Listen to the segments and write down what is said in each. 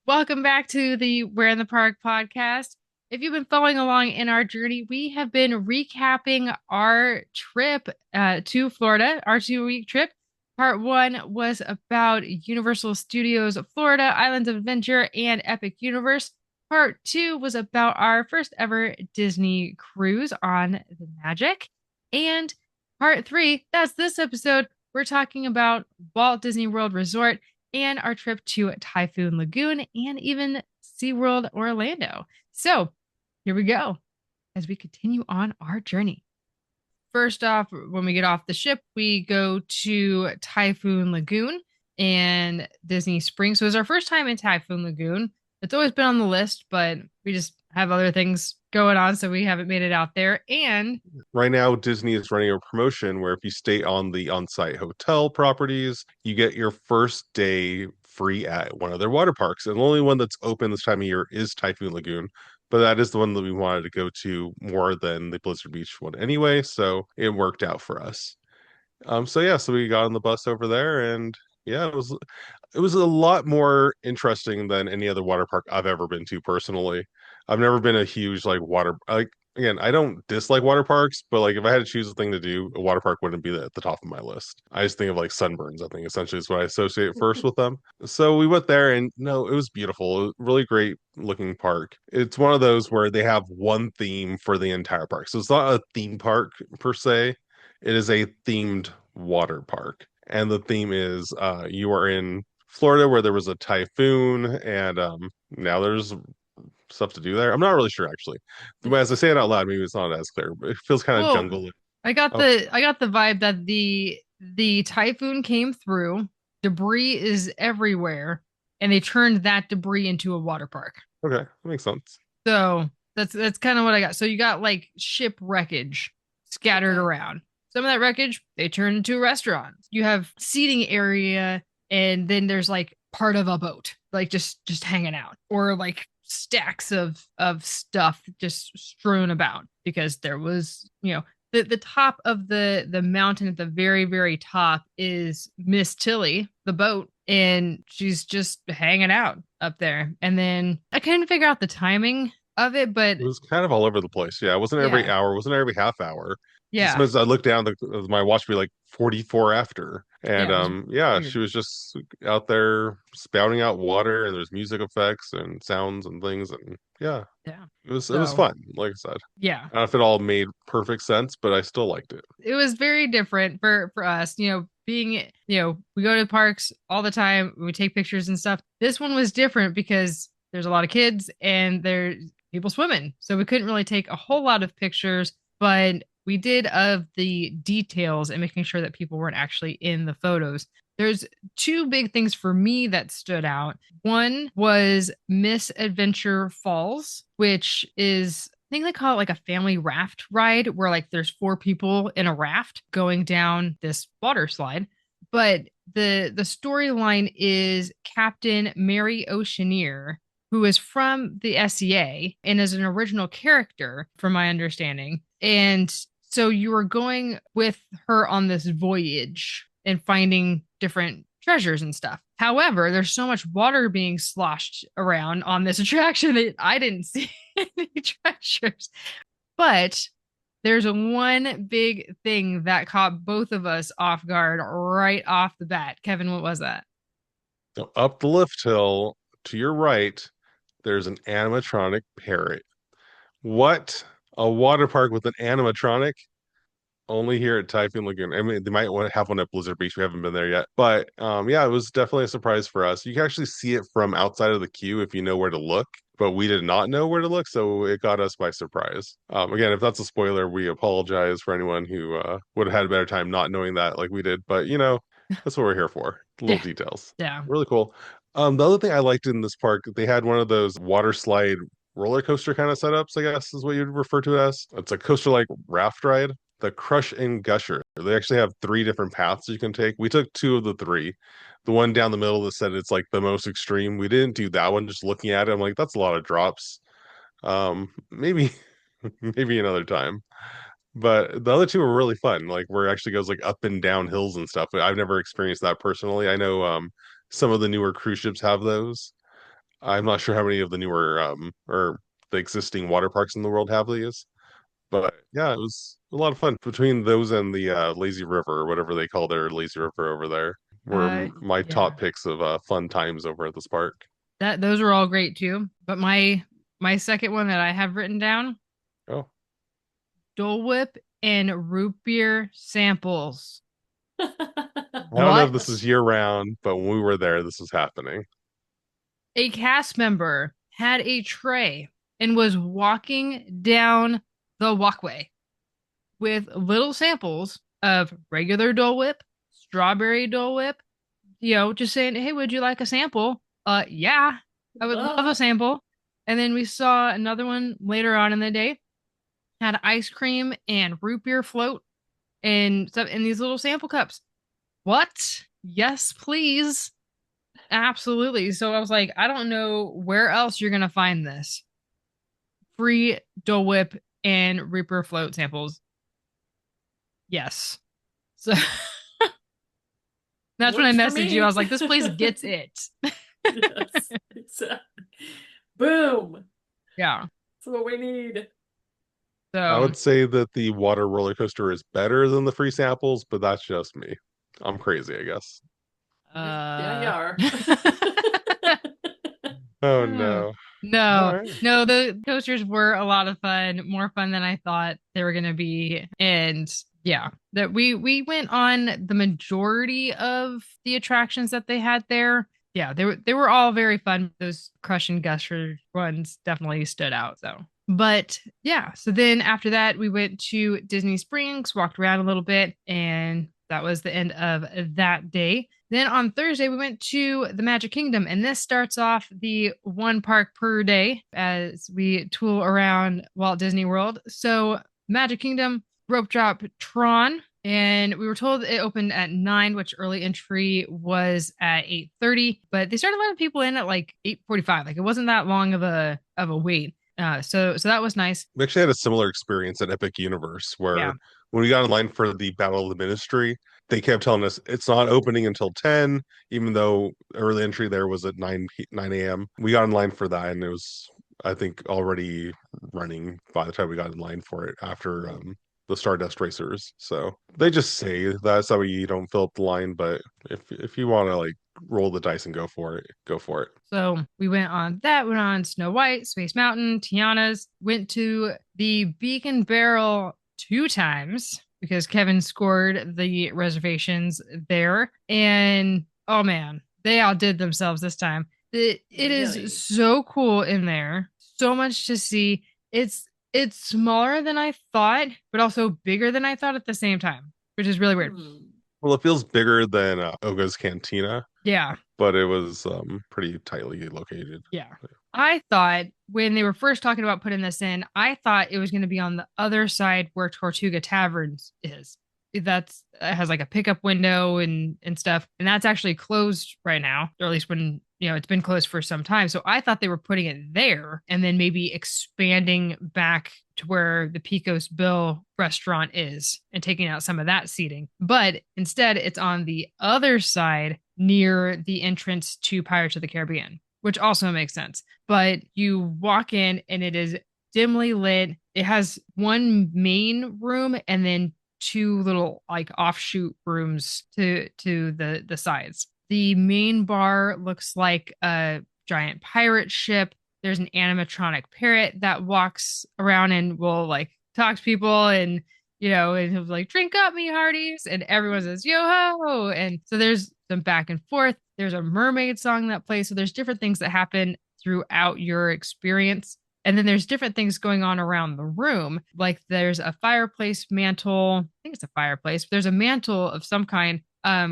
Welcome back to the We're in the Park podcast. If you've been following along in our journey, we have been recapping our trip to Florida, our 2 week trip. Part one was about Universal Studios Florida, Islands of Adventure, and Epic Universe. Part two was about our first ever Disney cruise on the Magic. And part three, that's this episode, we're talking about Walt Disney World Resort and our trip to Typhoon Lagoon and even SeaWorld Orlando. So here we go as we continue on our journey. First off, when we get off the ship, we go to Typhoon Lagoon and Disney Springs. So it was our first time in Typhoon Lagoon. It's always been on the list, but we just have other things going on, so we haven't made it out there. And Right now, Disney is running a promotion where if you stay on the on-site hotel properties, you get your first day free at one of their water parks. And the only one that's open this time of year is Typhoon Lagoon. But that is the one that we wanted to go to more than the Blizzard Beach one anyway, so it worked out for us. So we got on the bus over there, and yeah, it was a lot more interesting than any other water park I've ever been to personally. I've never been a huge like water like again, I don't dislike water parks, but like if I had to choose a thing to do, a water park wouldn't be at the top of my list. I just think of like sunburns, I think essentially is what I associate first with them. So we went there and no, it was beautiful. It was a really great looking park. It's one of those where they have one theme for the entire park. So it's not a theme park per se. It is a themed water park. And the theme is you are in Florida where there was a typhoon and now there's stuff to do there. I'm not really sure actually. As I say it out loud, maybe it's not as clear, but it feels kind of well, jungle. Oh, I got the vibe that the typhoon came through, debris is everywhere, and they turned that debris into a water park. okay, that makes sense. So that's kind of what I got. So you got like ship wreckage scattered around. Some of that wreckage they turned into a restaurant. You have seating area, and then there's like part of a boat, like just hanging out, or like stacks of stuff just strewn about because there was the top of the mountain at the very top is Miss Tilly, the boat, and she's just hanging out up there. And then I couldn't figure out the timing of it, but It was kind of all over the place. Yeah, it wasn't every yeah, hour, it wasn't every half hour. yeah, Sometimes I looked down, my watch would be like 44 after. And yeah, it was yeah, weird. she was just out there spouting out water and there's music effects and sounds and things and yeah, Yeah. it was So fun, like I said. yeah, I don't know if it all made perfect sense, but I still liked it. it was very different for us. Being we go to parks all the time, we take pictures and stuff. This one was different because there's a lot of kids and there's people swimming, so we couldn't really take a whole lot of pictures, but we did of the details and making sure that people weren't actually in the photos. There's two big things for me that stood out. One was Miss Adventure Falls, which is, I think they call it like a family raft ride where like there's four people in a raft going down this water slide. But the storyline is Captain Mary Oceaneer, who is from the SEA and is an original character, from my understanding. And so you were going with her on this voyage and finding different treasures and stuff. However, there's so much water being sloshed around on this attraction that I didn't see any treasures. But there's one big thing that caught both of us off guard right off the bat. Kevin, what was that? So up the lift hill to your right, there's an animatronic parrot. What? A water park with an animatronic? Only here at Typhoon Lagoon. I mean, they might want to have one at Blizzard Beach. We haven't been there yet. But yeah, it was definitely a surprise for us. You can actually see it from outside of the queue if you know where to look, but we did not know where to look, so it got us by surprise. Again, if that's a spoiler, we apologize for anyone who would have had a better time not knowing that like we did. But that's what we're here for. Little Yeah. details. Yeah. Really cool. The other thing I liked in this park, they had one of those water slide roller coaster kind of setups, I guess is what you'd refer to it as. It's a coaster like raft ride, the Crush and Gusher. They actually have three different paths you can take. We took two of the three. The one down the middle that said it's like the most extreme. We didn't do that one. Just looking at it, I'm like, that's a lot of drops. Maybe maybe another time. But the other two are really fun. Like where it actually goes like up and down hills and stuff. I've never experienced that personally. I know some of the newer cruise ships have those. I'm not sure how many of the newer or the existing water parks in the world have these, but yeah, it was a lot of fun. Between those and the lazy river or whatever they call their lazy river over there were my Yeah. top picks of fun times over at this park. That those were all great too. But my second one that I have written down, Oh, Dole Whip and root beer samples. I don't know if this What? is year round, but when we were there, this was happening. A cast member had a tray and was walking down the walkway with little samples of regular Dole Whip, strawberry Dole Whip, just saying, "Hey, would you like a sample?" Yeah, I would love a Ah, sample. And then we saw another one later on in the day, had ice cream and root beer float and stuff in these little sample cups. What? Yes, please. Absolutely. So I was like, I don't know where else you're gonna find this. Free Dole Whip and Reaper float samples. Yes. So that's when I works for messaged you. I me. was like, this place gets it. Yes, exactly. Boom. Yeah. That's what we need. I So would say that the water roller coaster is better than the free samples, but that's just me. I'm crazy, I guess. Yeah, you uh are. Oh Oh, no. All no, right. no, the coasters were a lot of fun, more fun than I thought they were gonna be. And yeah, that we went on the majority of the attractions that they had there. Yeah, they were all very fun. Those Crush and Gusher ones definitely stood out. So, but yeah, so then after that, we went to Disney Springs, walked around a little bit, and that was the end of that day. Then on Thursday, we went to the Magic Kingdom, and this starts off the one park per day as we tool around Walt Disney World. So, Magic Kingdom, rope drop Tron, and we were told it opened at 9, which early entry was at 8:30, but they started letting people in at like 8:45. Like it wasn't that long of a wait. So that was nice. We actually had a similar experience at Epic Universe Yeah. where when we got in line for the Battle of the Ministry, they kept telling us it's not opening until 10, even though early entry there was at 9 a.m. We got in line for that and it was, I think, already running by the time we got in line for it after the Stardust Racers. So they just say that so you don't fill up the line, but if you want to like roll the dice and go for it, go for it. So we went on that, went on Snow White, Space Mountain, Tiana's, went to the Beak Barrel 2 times because Kevin scored the reservations there. And oh man, they outdid themselves this time. It is Really? so cool in there. So much to see. It's smaller than I thought, but also bigger than I thought at the same time, which is really weird. Hmm. Well, it feels bigger than Oga's Cantina, Yeah. but it was pretty tightly located. Yeah. I thought when they were first talking about putting this in, I thought it was going to be on the other side where Tortuga Taverns is. That's it has like a pickup window and stuff, and that's actually closed right now, or at least when it's been closed for some time. So I thought they were putting it there and then maybe expanding back to where the Picos Bill restaurant is and taking out some of that seating. But instead, it's on the other side near the entrance to Pirates of the Caribbean, which also makes sense. But you walk in and it is dimly lit. It has one main room and then two little like offshoot rooms to the sides. The main bar looks like a giant pirate ship. There's an animatronic parrot that walks around and will like talk to people and he'll like drink up me hearties and everyone says yo ho and so there's some back and forth. There's a mermaid song that plays. So there's different things that happen throughout your experience. And then there's different things going on around the room. Like there's a fireplace mantle. I think it's a fireplace. But there's a mantle of some kind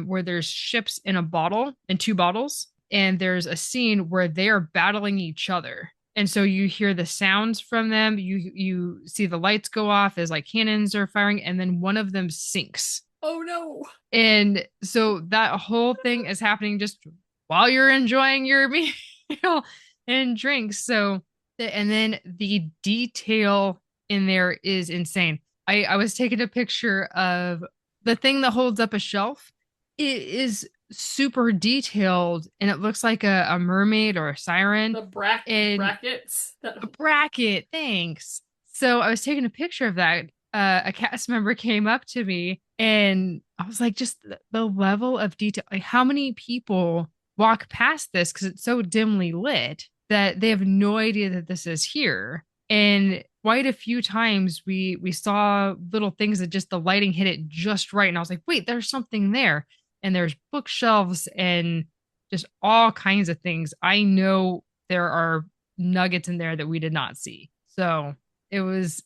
where there's ships in a bottle, in two bottles. And there's a scene where they are battling each other. And so you hear the sounds from them. You see the lights go off as like cannons are firing, and then one of them sinks. Oh no. And so that whole thing is happening just while you're enjoying your meal and drinks. So, and then the detail in there is insane. I was taking a picture of the thing that holds up a shelf. It is super detailed, and it looks like a mermaid or a siren. The And brackets. a bracket, thanks. So I was taking a picture of that. A cast member came up to me, and I was like, just the level of detail. Like, how many people walk past this because it's so dimly lit that they have no idea that this is here. And quite a few times we saw little things that just the lighting hit it just right. And I was like, wait, there's something there. And there's bookshelves and just all kinds of things. I know there are nuggets in there that we did not see. So it was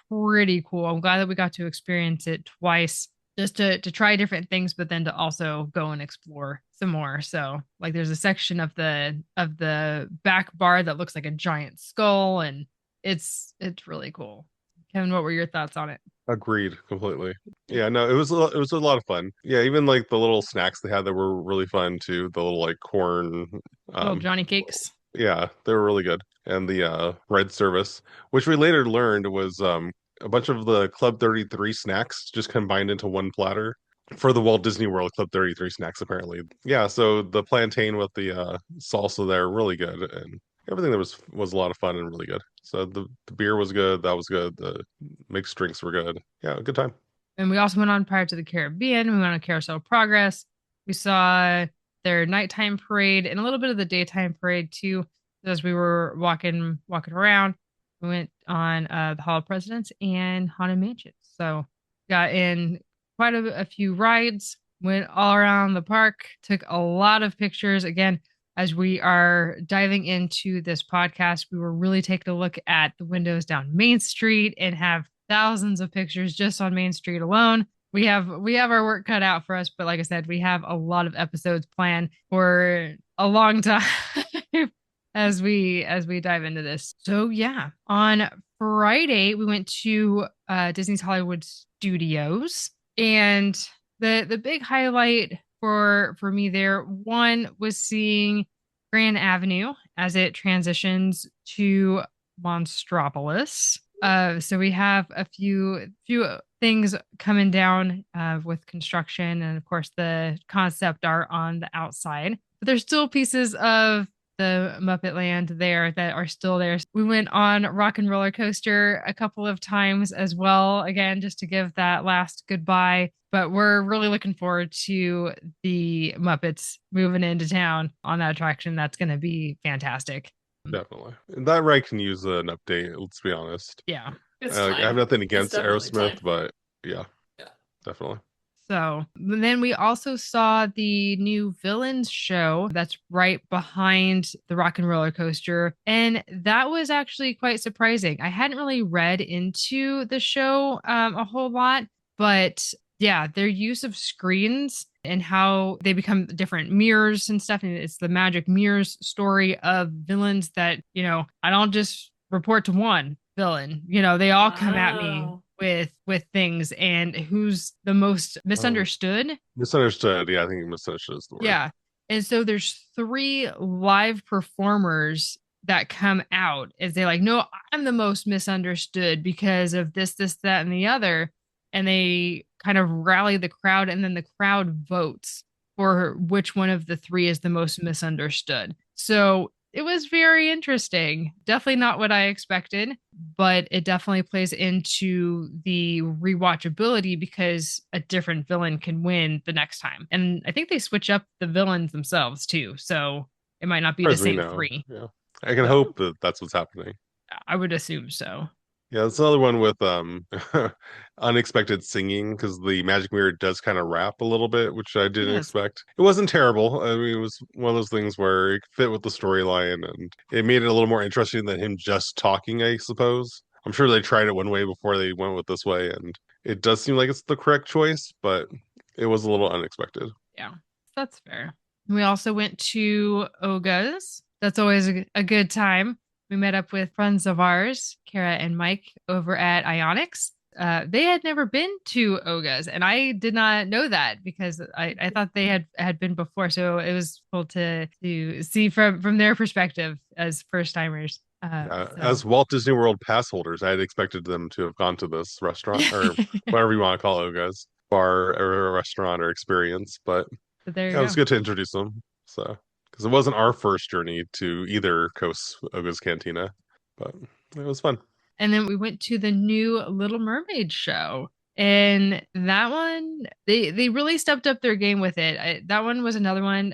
pretty cool. I'm glad that we got to experience it twice just to try different things, but then to also go and explore some more. So like there's a section of the back bar that looks like a giant skull, and it's really cool. Kevin, what were your thoughts on it? Agreed completely. Yeah, no, it was a lot of fun. Yeah, even like the little snacks they had that were really fun too. The little like corn, Little um, Johnny cakes. yeah, they were really good. And the red service, which we later learned was a bunch of the Club 33 snacks just combined into one platter for the Walt Disney World Club 33 snacks apparently. Yeah, so the plantain with the salsa there really good, and everything that was a lot of fun and really good. So the beer was good, that was good. The mixed drinks were good. Yeah, good time. And we also went on Pirates of the Caribbean. We went on Carousel of Progress. We saw their nighttime parade and a little bit of the daytime parade too. As we were walking around, we went on the Hall of Presidents and Haunted Mansion. So got in quite a few rides. Went all around the park. Took a lot of pictures. Again, as we are diving into this podcast, we were really taking a look at the windows down Main Street and have thousands of pictures just on Main Street alone. We have our work cut out for us, but like I said, we have a lot of episodes planned for a long time as we dive into this. So yeah, on Friday we went to Disney's Hollywood Studios, and the big highlight for me there one was seeing Grand Avenue as it transitions to Monstropolis. So we have a few things coming down with construction, and of course the concept art on the outside. But there's still pieces of the Muppet Land there that are still there. We went on Rock and Roller Coaster a couple of times as well, again, just to give that last goodbye. But we're really looking forward to the Muppets moving into town on that attraction. That's going to be fantastic. Definitely. That ride can use an update, let's be honest. Yeah. It's I have time. nothing It's against definitely time. Aerosmith, but yeah, Yeah. definitely. So then we also saw the new Villains show that's right behind the Rock and Roller Coaster. And that was actually quite surprising. I hadn't really read into the show a whole lot, but yeah, their use of screens and how they become different mirrors and stuff. And it's the magic mirrors story of villains that, I don't just report to one villain. They all come at me Wow. with things, and who's the most Oh, misunderstood. misunderstood. Yeah, I think misunderstood is the word. Yeah. And so there's three live performers that come out as they like, no, I'm the most misunderstood because of this, that, and the other. And they kind of rally the crowd, and then the crowd votes for which one of the three is the most misunderstood. So it was very interesting. Definitely not what I expected, but it definitely plays into the rewatchability because a different villain can win the next time. And I think they switch up the villains themselves too. So it might not be As far the as we same know. three. Yeah. I can So hope that that's what's happening. I would assume so. Yeah, it's another one with unexpected singing because the magic mirror does kind of rap a little bit, which I didn't Yes. expect. It wasn't terrible. I mean, it was one of those things where it fit with the storyline and it made it a little more interesting than him just talking, I suppose. I'm sure they tried it one way before they went with this way, and it does seem like it's the correct choice, but it was a little unexpected. Yeah, that's fair. We also went to Oga's. That's always a good time. We met up with friends of ours, Kara and Mike, over at Ionics. They had never been to Oga's, and I did not know that because I thought they had been before. So it was cool to see from their perspective as first timers. So As Walt Disney World pass holders, I had expected them to have gone to this restaurant or whatever you want to call it, guys, bar or restaurant or experience, but But there you Yeah, it was go. good to introduce them. So, because it wasn't our first journey to either Coast Oga's Cantina, but it was fun. And then we went to the new Little Mermaid show. And that one, they really stepped up their game with it. That one was another one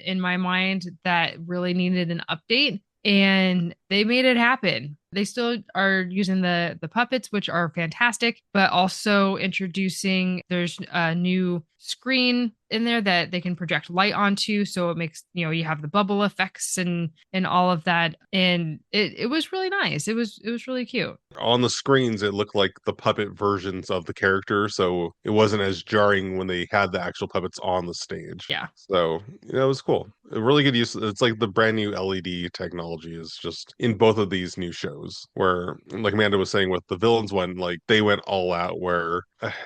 in my mind that really needed an update, and they made it happen. They still are using the puppets, which are fantastic, but also introducing there's a new screen in there that they can project light onto, so it makes you have the bubble effects and all of that, and it was really nice. It was really cute. On the screens, it looked like the puppet versions of the character, so it wasn't as jarring when they had the actual puppets on the stage. Yeah. So, it was cool. A really good use. It's like the brand new LED technology is just in both of these new shows, where, like Amanda was saying with the villains one, like they went all out where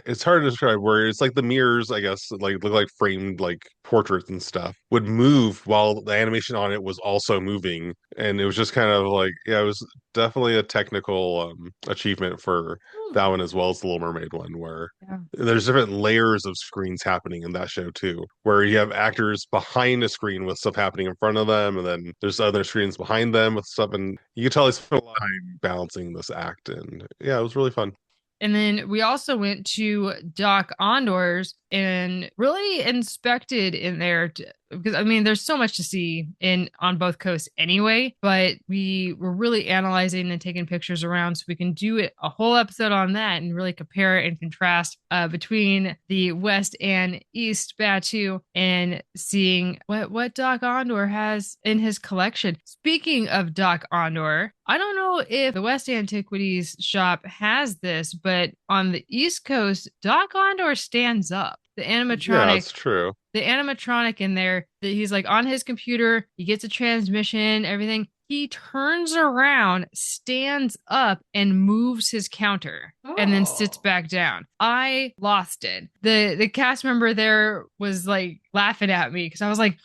it's hard to describe, where it's like the mirrors, I guess, like look like framed like portraits and stuff would move while the animation on it was also moving. And it was just kind of like, yeah, it was definitely a technical achievement for that one, as well as the Little Mermaid one, where Yeah. there's different layers of screens happening in that show too, where you have actors behind a screen with stuff happening in front of them, and then there's other screens behind them with stuff, and you can tell they spent a lot of time balancing this act, and yeah, it was really fun. And then we also went to Doc Ondor's and really inspected in there because I mean there's so much to see in on both coasts anyway, but we were really analyzing and taking pictures around so we can do a whole episode on that and really compare and contrast between the West and East Batu and seeing what Doc Ondor has in his collection. Speaking of Doc Ondor, I don't know if the West Antiquities shop has this, but on the East Coast, Doc Ondor stands up. The Yeah, animatronic, it's true. the animatronic in there, that he's like on his computer, he gets a transmission, everything. He turns around, stands up, and moves his counter and then sits Oh. back down. I lost it. The cast member there was like laughing at me because I was like,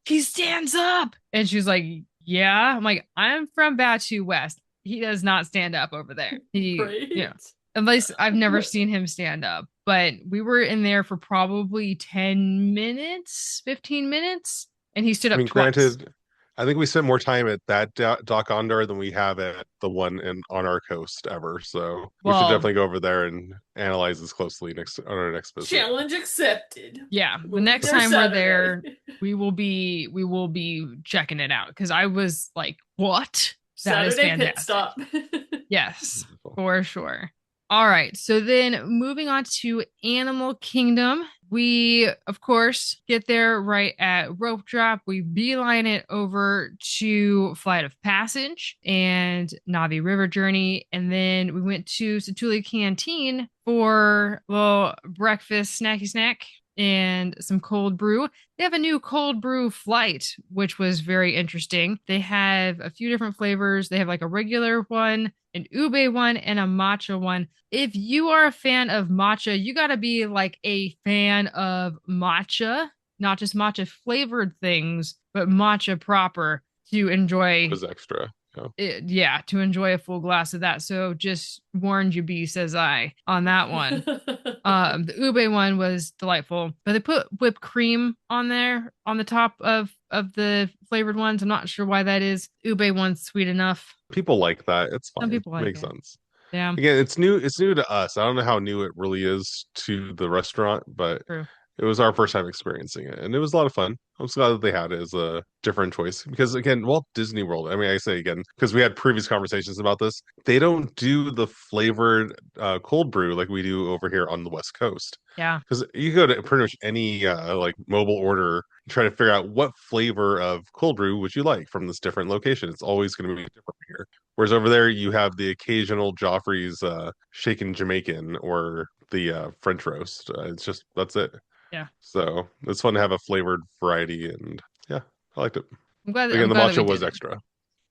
he stands up. And she was like, yeah. I'm like, I'm from Batu West. He does not stand up over there. Right? At least I've never seen him stand up. But we were in there for probably 10 minutes, 15 minutes, and he stood I up mean, twice. granted, I think we spent more time at that Dock Ondar than we have at the one on our coast ever. So we should Well, definitely go over there and analyze this closely on our next visit. Challenge accepted. yeah, the We'll be next there time we're Saturday. there, we will be checking it out because I was like, what? That is Saturday pit fantastic. stop. Yes, for sure. All right. So then moving on to Animal Kingdom, we, of course, get there right at rope drop. We beeline it over to Flight of Passage and Navi River Journey. And then we went to Satuli Canteen for a little breakfast snacky snack and some cold brew. They have a new cold brew flight, which was very interesting. They have a few different flavors. They have like a regular one, an ube one, and a matcha one. If you are a fan of matcha, you got to be like a fan of matcha, not just matcha flavored things, but matcha proper to enjoy. It was extra. Yeah, to enjoy a full glass of that. So just warned you, B, says I, on that one. The ube one was delightful, but they put whipped cream on there on the top of the flavored ones. I'm not sure why that is. Ube one's sweet enough. People like that. It's fine. Some people like Makes it. sense. Yeah, Again, it's new. It's new to us. I don't know how new it really is to the restaurant, but true. it was our first time experiencing it, and it was a lot of fun. I'm just glad that they had it as a different choice because, again, Walt Disney World. I mean, I say again because we had previous conversations about this. They don't do the flavored cold brew like we do over here on the West Coast. Yeah. Because you go to pretty much any like mobile order, try to figure out what flavor of cold brew would you like from this different location. It's always going to be different here. Whereas over there, you have the occasional Joffrey's shaken Jamaican or the French roast. It's just that's it. Yeah. So it's fun to have a flavored variety, and yeah, I liked it. I'm glad. Again, I'm the glad that we matcha was did it. extra.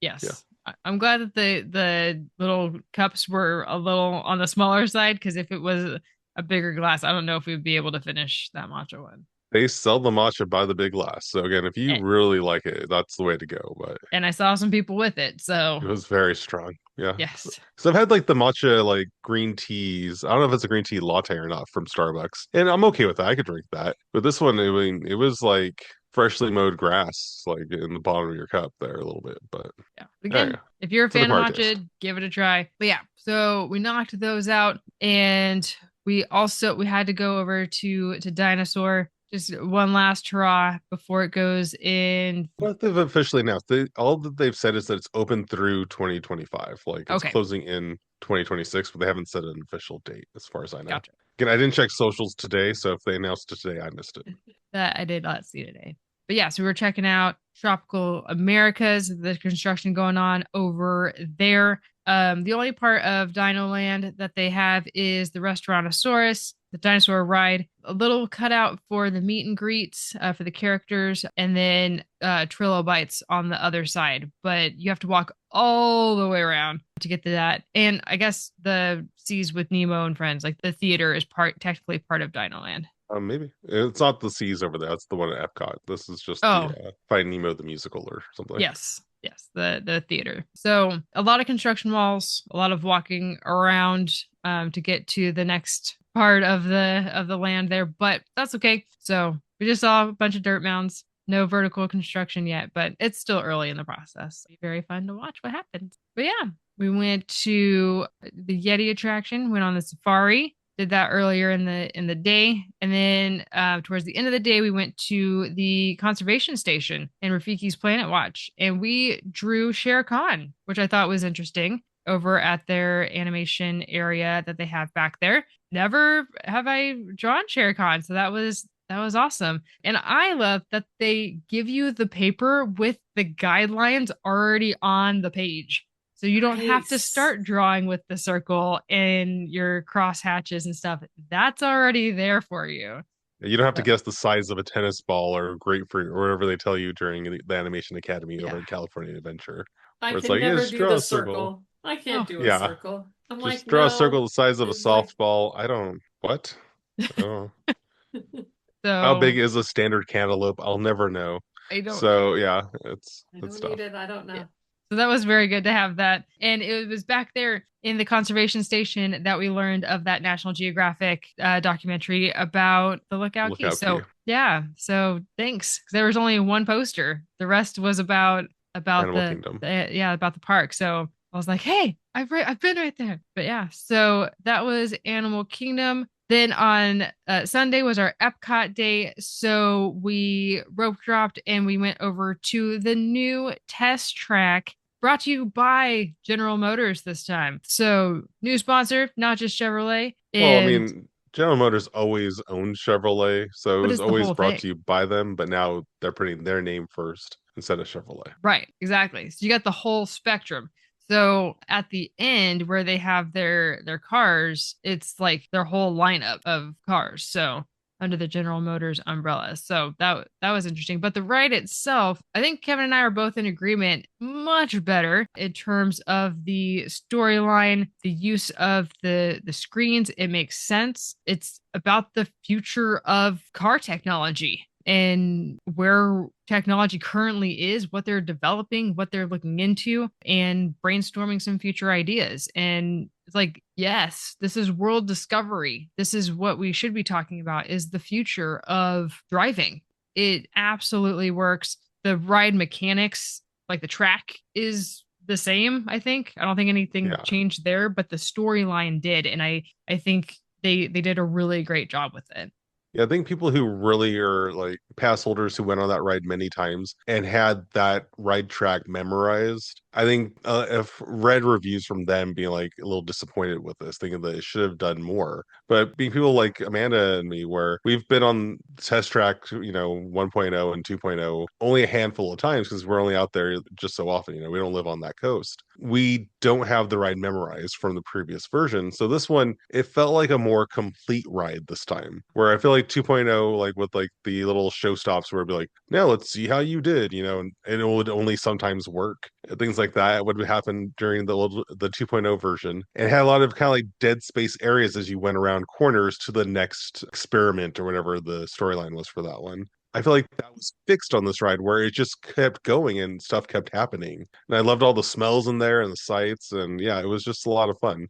Yes. Yeah. I'm glad that the little cups were a little on the smaller side because if it was a bigger glass, I don't know if we'd be able to finish that matcha one. They sell the matcha by the big glass. So again, if you And, really like it, that's the way to go. But and I saw some people with it, so it was very strong. Yeah. Yes. So I've had like the matcha like green teas. I don't know if it's a green tea latte or not from Starbucks. And I'm okay with that. I could drink that. But this one, I mean, it was like freshly mowed grass, like in the bottom of your cup there a little bit. But Yeah. yeah, Again, yeah. if you're a It's an fan of acquired taste. matcha, give it a try. But yeah, so we knocked those out, and we had to go over to Dinosaur, just one last hurrah before it goes in. What they've officially announced, all that they've said is that it's open through 2025. Like it's Okay, closing in 2026, but they haven't set an official date as far as I know. gotcha. Again, I didn't check socials today, so if they announced it today, I missed it. That I did not see today. But yeah, so we were checking out Tropical Americas, the construction going on over there. The only part of Dino Land that they have is the Restaurantosaurus, the dinosaur ride, a little cutout for the meet and greets for the characters, and then trilobites on the other side. But you have to walk all the way around to get to that. And I guess the Seas with Nemo and Friends, like the theater, is technically part of Dino Land. Maybe it's not the seas over there. That's the one at Epcot. This is just the Oh, Finding Nemo the musical or something. yes, yes, the theater. So a lot of construction walls, a lot of walking around to get to the next part of the land there, but that's okay. So we just saw a bunch of dirt mounds, no vertical construction yet, but it's still early in the process. Be very fun to watch what happens. But yeah, we went to the Yeti attraction, went on the safari, did that earlier in the day, and then towards the end of the day we went to the conservation station in Rafiki's Planet Watch, and we drew Shere Khan, which I thought was interesting, over at their animation area that they have back there. Never have I drawn Shere Khan, so that was awesome. And I love that they give you the paper with the guidelines already on the page. So you don't have to Nice. start drawing with the circle and your cross hatches and stuff. That's already there for you. You don't have to So, guess the size of a tennis ball or grapefruit or whatever they tell you during the Animation Academy over yeah. at California Adventure, I where it's can like, yeah, never just do draw the a circle. circle. I can't Oh, do a Yeah, circle. I'm like, just draw a circle no. the size of a It's like, softball. I don't what? Oh, how big so is a standard cantaloupe? I'll never know. I don't So yeah, I it's don't need tough. it. I don't yeah. know. So that was very good to have that. And it was back there in the conservation station that we learned of that National Geographic documentary about the Lookout Key. Lookout key, So yeah, so thanks. 'Cause there was only one poster. The rest was about Animal Kingdom. yeah, about the park. So I was like, hey, I've been right there. But yeah, so that was Animal Kingdom. Then on Sunday was our Epcot day. So we rope dropped and we went over to the new test track brought to you by General Motors this time. So new sponsor, not just Chevrolet. Well, I And mean, General Motors always owned Chevrolet, so it but was it's the always whole brought thing. to you by them, but now they're putting their name first instead of Chevrolet. Right, exactly. So you got the whole spectrum. So at the end where they have their cars, it's like their whole lineup of cars. So under the General Motors umbrella. So that was interesting. But the ride itself, I think Kevin and I are both in agreement, much better in terms of the storyline, the use of the screens. It makes sense. It's about the future of car technology and where technology currently is, what they're developing, what they're looking into, and brainstorming some future ideas. And it's like, yes, this is world discovery. This is what we should be talking about is the future of driving. It absolutely works. The ride mechanics, like the track is the same, I think. I don't think anything Yeah. changed there, but the storyline did. And I think they did a really great job with it. Yeah, I think people who really are like pass holders who went on that ride many times and had that ride track memorized. I think if read reviews from them being like a little disappointed with this, thinking that it should have done more. But being people like Amanda and me, where we've been on test track, 1.0 and 2.0 only a handful of times because we're only out there just so often. We don't live on that coast. We don't have the ride memorized from the previous version. So this one, it felt like a more complete ride this time, where I feel like 2.0, like with like the little show stops where it'd be like, now let's see how you did, and it would only sometimes work. Things like that would happen during the 2.0 version, and it had a lot of kind of like dead space areas as you went around corners to the next experiment or whatever the storyline was for that one. I feel like that was fixed on this ride where it just kept going and stuff kept happening. And I loved all the smells in there and the sights. And yeah, it was just a lot of fun.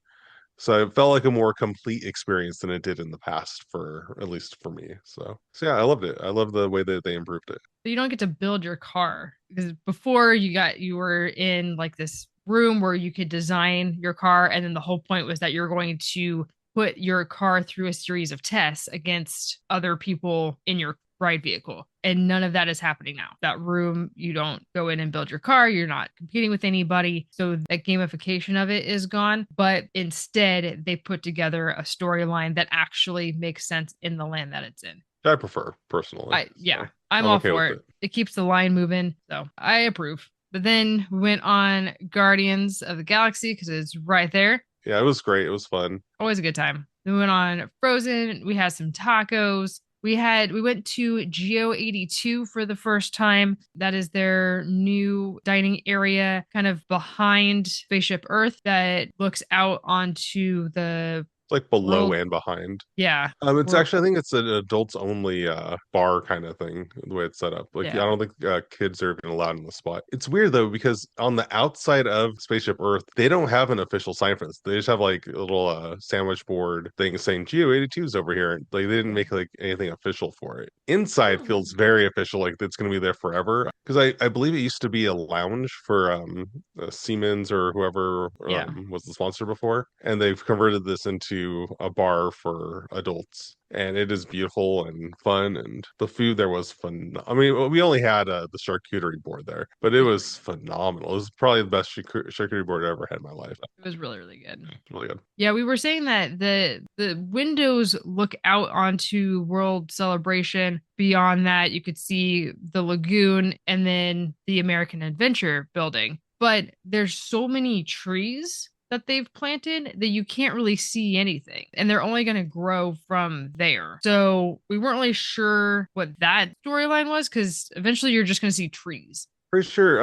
So it felt like a more complete experience than it did in the past, for at least for me. So yeah, I loved it. I love the way that they improved it. But you don't get to build your car because before you were in like this room where you could design your car, and then the whole point was that you're going to put your car through a series of tests against other people in your ride vehicle. And none of that is happening now. That room, you don't go in and build your car. You're not competing with anybody. So that gamification of it is gone. But instead, they put together a storyline that actually makes sense in the land that it's in. I prefer personally. Yeah, So I'm I'm all okay for with it. it. It keeps the line moving. So I approve. But then we went on Guardians of the Galaxy because it's right there. Yeah, it was great. It was fun. Always a good time. Then we went on Frozen. We had some tacos. We went to Geo 82 for the first time. That is their new dining area kind of behind Spaceship Earth that looks out onto the Like below world. and behind. Yeah. It's actually, I think it's an adults only bar kind of thing, the way it's set up. Like, I Yeah. don't think kids are even allowed in the spot. It's weird though, because on the outside of Spaceship Earth, they don't have an official sign for this. They just have like a little sandwich board thing saying Geo 82 is over here. Like, they didn't make like anything official for it. Inside Oh. feels very official, like it's going to be there forever. Because I believe it used to be a lounge for Siemens or whoever Yeah. was the sponsor before, and they've converted this into a bar for adults. And it is beautiful and fun, and the food there was fun. I mean, we only had the charcuterie board there, but it was phenomenal. It was probably the best charcuterie board I ever had in my life. It was really, really good. It's really good. Yeah, we were saying that the windows look out onto World Celebration. Beyond that, you could see the lagoon and then the American Adventure building. But there's so many trees that they've planted that you can't really see anything. And they're only going to grow from there. So we weren't really sure what that storyline was because eventually you're just going to see trees. Pretty sure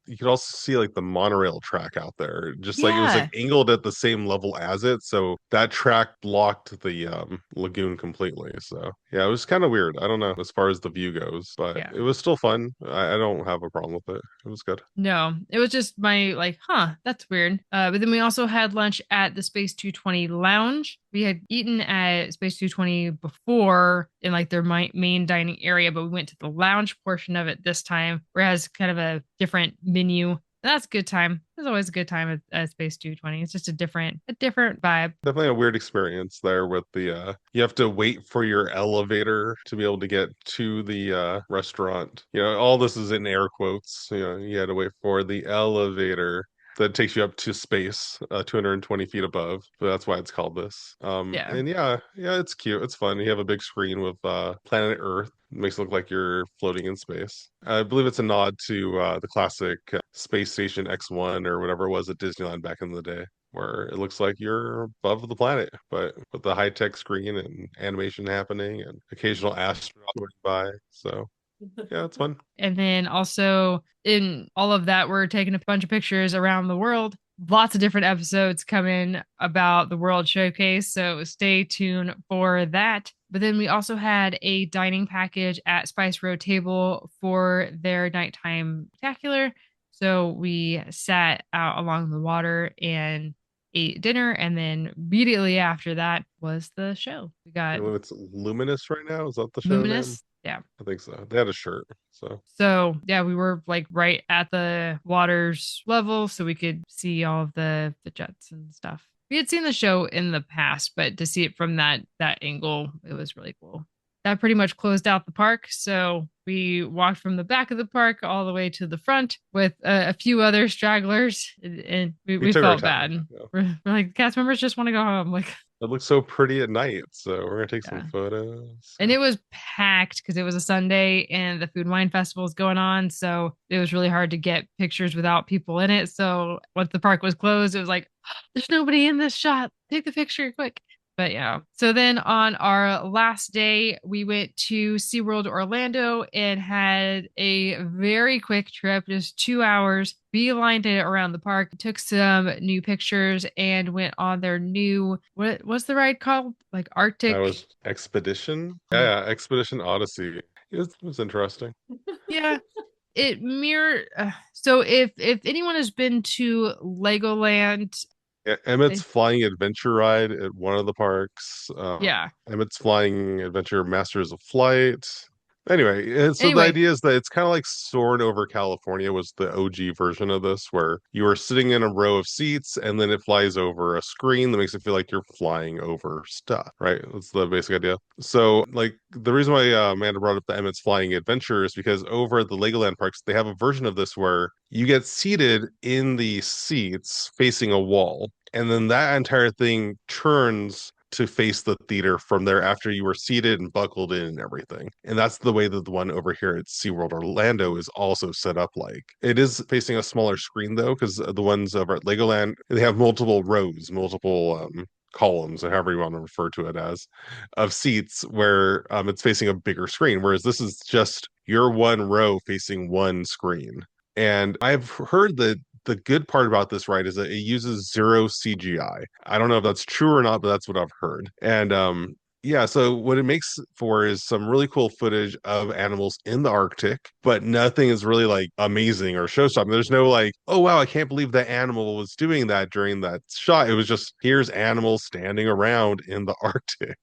you could also see like the monorail track out there. Just like it was like Yeah. angled at the same level as it. So that track blocked the lagoon completely. So yeah, it was kind of weird. I don't know as far as the view goes, but Yeah. it was still fun. I don't have a problem with it. It was good. No, it was just my like, huh, that's weird. But then we also had lunch at the Space 220 lounge. We had eaten at Space 220 before in like their main dining area, but we went to the lounge portion of it this time, where it has kind of a different menu. That's a good time. It's always a good time at Space 220. It's just a different vibe. Definitely a weird experience there with the you have to wait for your elevator to be able to get to the restaurant. You know, all this is in air quotes. You know, you had to wait for the elevator that takes you up to space, 220 feet above. So that's why it's called this. Yeah. And yeah, it's cute. It's fun. You have a big screen with planet Earth. It makes it look like you're floating in space. I believe it's a nod to the classic Space Station X1 or whatever it was at Disneyland back in the day, where it looks like you're above the planet, but with the high-tech screen and animation happening and occasional astronauts going by. So yeah, it's fun. And then also in all of that, we're taking a bunch of pictures around the world. Lots of different episodes coming about the World Showcase, so stay tuned for that. But then we also had a dining package at Spice Road Table for their nighttime spectacular. So we sat out along the water and ate dinner, and then immediately after that was the show. We I got believe it's Luminous right now. Is that the show name? Luminous. Yeah. I think so. They had a shirt, so So yeah, we were like right at the water's level, so we could see all of the jets and stuff. We had seen the show in the past, but to see it from that angle, it was really cool. That pretty much closed out the park, so we walked from the back of the park all the way to the front with a few other stragglers, and we took our felt time. bad. We're like cast members just want to go home, like It looks so pretty at night, so we're gonna take some yeah. photos. And it was packed because it was a Sunday and the Food and Wine Festival is going on. So it was really hard to get pictures without people in it. So once the park was closed, it was like, there's nobody in this shot. Take the picture quick. But yeah. So then on our last day, we went to SeaWorld Orlando and had a very quick trip, just 2 hours, beelined it around the park, took some new pictures, and went on their new, what's the ride called? Like That Arctic. was Expedition. Yeah, Expedition Odyssey. It was interesting. Yeah, it mirror. So if anyone has been to Legoland, Emmett's they, Flying Adventure ride at one of the parks. yeah. Emmett's Flying Adventure Masters of Flight. Anyway, so the Anyway, idea is that it's kind of like Soarin' over California was the OG version of this, where you are sitting in a row of seats and then it flies over a screen that makes it feel like you're flying over stuff, right? That's the basic idea. So, like, the reason why Amanda brought up the Emmett's Flying Adventure is because over at the Legoland parks, they have a version of this where you get seated in the seats facing a wall, and then that entire thing turns to face the theater from there after you were seated and buckled in and everything. And that's the way that the one over here at SeaWorld Orlando is also set up like. It is facing a smaller screen though, because the ones over at Legoland, they have multiple rows, multiple columns, or however you want to refer to it as, of seats where it's facing a bigger screen, whereas this is just your one row facing one screen. And I've heard that the good part about this ride is that it uses zero CGI. I don't know if that's true or not, but that's what I've heard. And yeah, so what it makes for is some really cool footage of animals in the Arctic, but nothing is really like amazing or show-stopping. There's no like, oh wow, I can't believe the animal was doing that during that shot. It was just here's animals standing around in the Arctic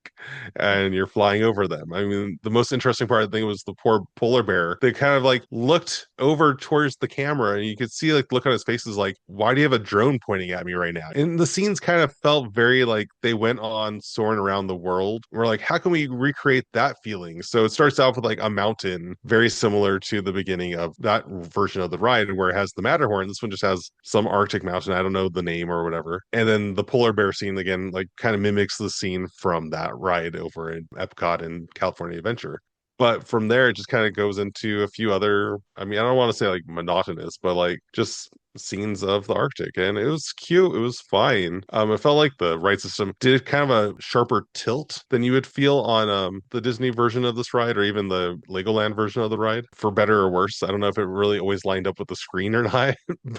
and you're flying over them. I mean, the most interesting part I think was the poor polar bear. They kind of like looked over towards the camera and you could see like look on his faces like, why do you have a drone pointing at me right now? And the scenes kind of felt very like they went on soaring around the world. We're like, how can we recreate that feeling? So it starts out with like a mountain, very similar to the beginning of that version of the ride where it has the Matterhorn. This one just has some Arctic mountain. I don't know the name or whatever. And then the polar bear scene again, like kind of mimics the scene from that ride over in Epcot and California Adventure. But from there, it just kind of goes into a few other, I mean, I don't want to say like monotonous, but like just scenes of the Arctic. And it was cute. It was fine. It felt like the ride system did kind of a sharper tilt than you would feel on the Disney version of this ride or even the Legoland version of the ride, for better or worse. I don't know if it really always lined up with the screen or not.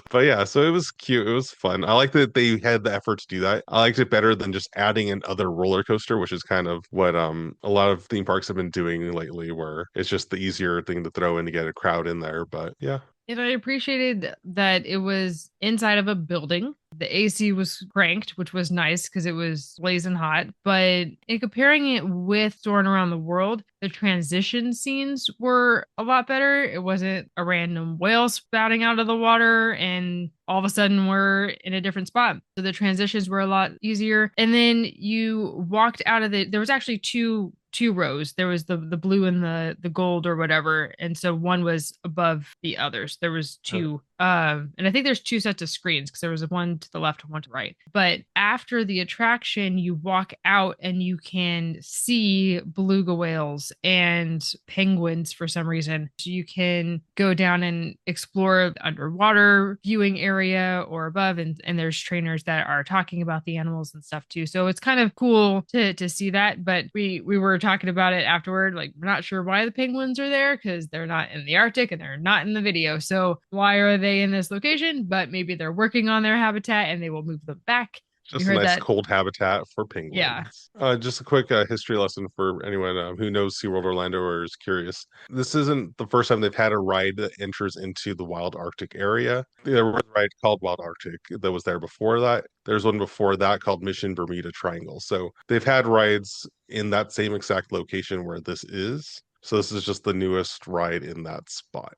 But yeah, so it was cute. It was fun. I like that they had the effort to do that. I liked it better than just adding another roller coaster, which is kind of what a lot of theme parks have been doing lately, where it's just the easier thing to throw in to get a crowd in there. But yeah. and I appreciated that it was inside of a building. The AC was cranked, which was nice because it was blazing hot. But in comparing it with Soaring Around the World, the transition scenes were a lot better. It wasn't a random whale spouting out of the water and all of a sudden we're in a different spot. So the transitions were a lot easier. And then you walked out of there was actually two rows. There was the blue and the gold or whatever, and so one was above the others. There was two, and I think there's two sets of screens because there was one to the left and one to the right. But after the attraction, you walk out and you can see beluga whales and penguins for some reason. So you can go down and explore the underwater viewing area or above, and there's trainers that are talking about the animals and stuff too. So it's kind of cool to see that. But we were talking about it afterward. Like, we're not sure why the penguins are there because they're not in the Arctic and they're not in the video. So why are they in this location? But maybe they're working on their habitat and they will move them back. We Just a heard nice that. cold habitat for Yeah. penguins. Just a quick history lesson for anyone who knows SeaWorld Orlando or is curious. This isn't the first time they've had a ride that enters into the wild Arctic area. There was a ride called Wild Arctic that was there before that. There's one before that called Mission Bermuda Triangle. So they've had rides in that same exact location where this is. So this is just the newest ride in that spot.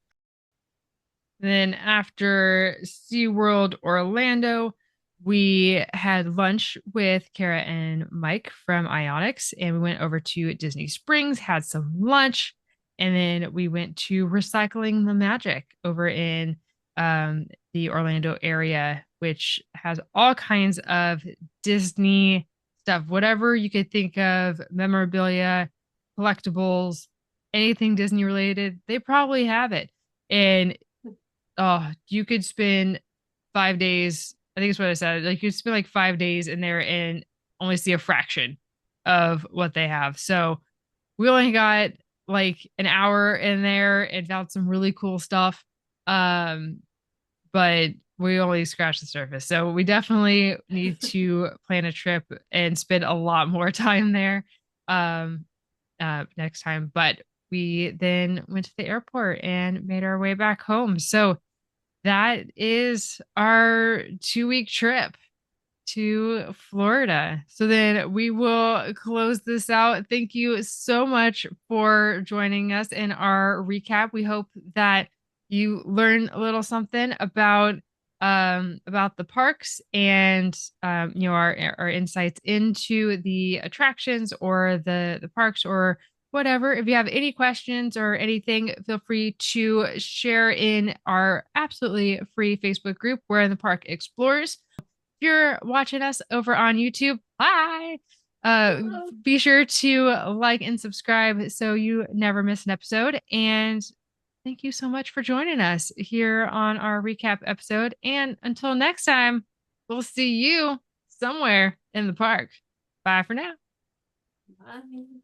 Then after SeaWorld Orlando, we had lunch with Kara and Mike from Ionics, and we went over to Disney Springs, had some lunch, and then we went to Recycling the Magic over in the Orlando area, which has all kinds of Disney stuff, whatever you could think of, memorabilia, collectibles, anything Disney related, they probably have it. And oh, you could spend 5 days. I think it's what I said. Like, you could spend like 5 days in there and only see a fraction of what they have. So we only got like an hour in there and found some really cool stuff. But we only scratched the surface. So we definitely need to plan a trip and spend a lot more time there next time. But we then went to the airport and made our way back home. So that is our 2 week trip to Florida. So then we will close this out. Thank you so much for joining us in our recap. We hope that you learn a little something about the parks and our insights into the attractions or the parks or whatever. If you have any questions or anything, feel free to share in our absolutely free Facebook group, We're in the Park Explorers. If you're watching us over on YouTube, hi. Be sure to like and subscribe so you never miss an episode. And thank you so much for joining us here on our recap episode. And until next time, we'll see you somewhere in the park. Bye for now. Bye.